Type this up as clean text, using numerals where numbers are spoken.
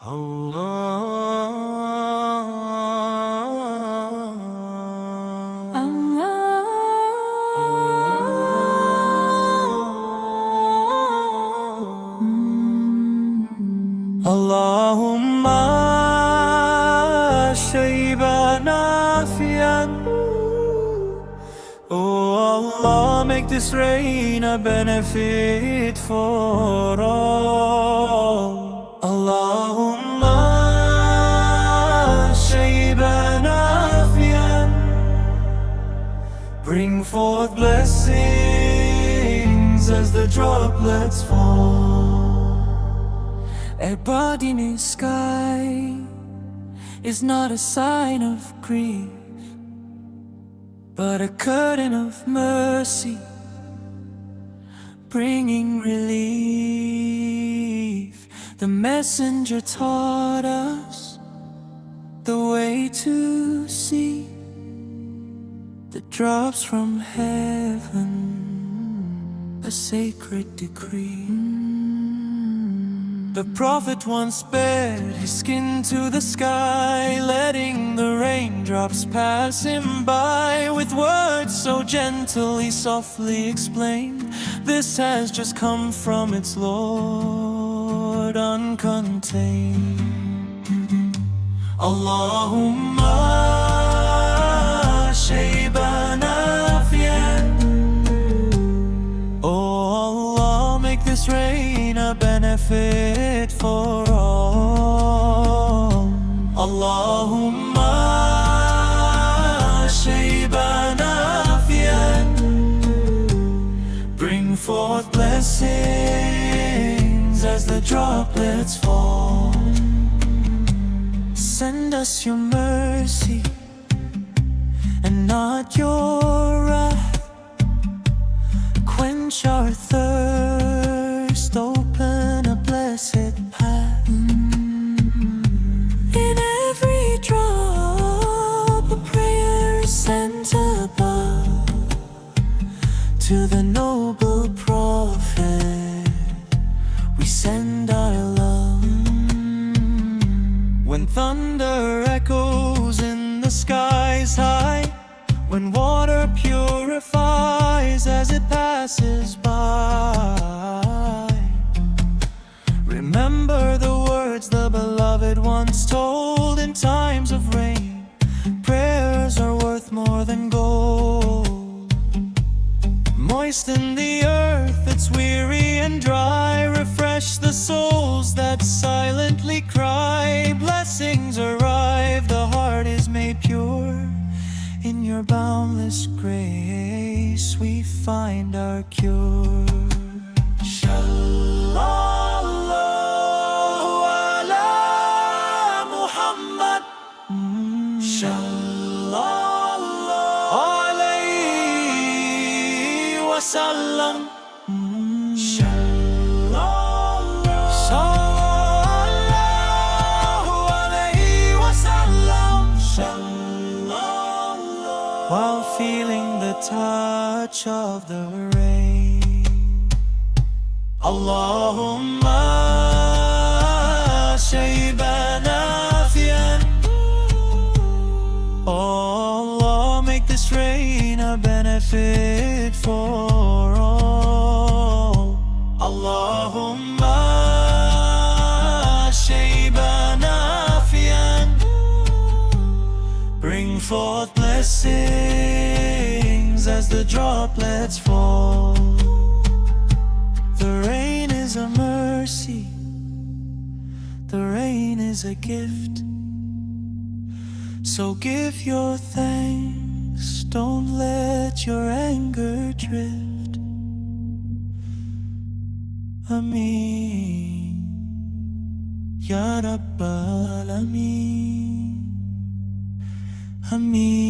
Allahumma shayyiban nâfi'an. Oh Allah, make this rain a benefit for all. Allahumma shayyiban nâfi'an. Bring forth blessings as the droplets fall. A burning sky is not a sign of grief, but a curtain of mercy, bringing relief. The messenger taught us the way to see the drops from heaven, a sacred decree. The prophet once bared his skin to the sky, letting the raindrops pass him by. With words so gentle he softly explained, this has just come from its Lord, uncontained. Allahumma shayyiban nâfi'an. Oh Allah, make this rain a benefit for all. Allahumma shayyiban nâfi'an. Bring forth blessings as the droplets fall. Send us your mercy and not your wrath. Quench our thirst, open a blessed path. In every drop a prayer is sent above to the noble prophet. We send our love. When thunder echoes in the skies high, when water purifies as it passes by, remember the words the beloved once told. In times of rain, prayers are worth more than gold. Moisten the earth that's weary and dry, refresh the souls that silently cry. Blessings arrive, the heart is made pure. In your boundless grace we find our cure. Sallallahu ala Muhammad. Sallallahu alayhi wa sallam. While feeling the touch of the rain, Allahumma shayyiban nâfi'an. Oh Allah, make this rain a benefit for all. Allahumma shayyiban nâfi'an. Bring forth blessings as the droplets fall. The rain is a mercy, the rain is a gift. So give your thanks, don't let your anger drift. Ameen, Ya Rabbal Alameen. Ameen.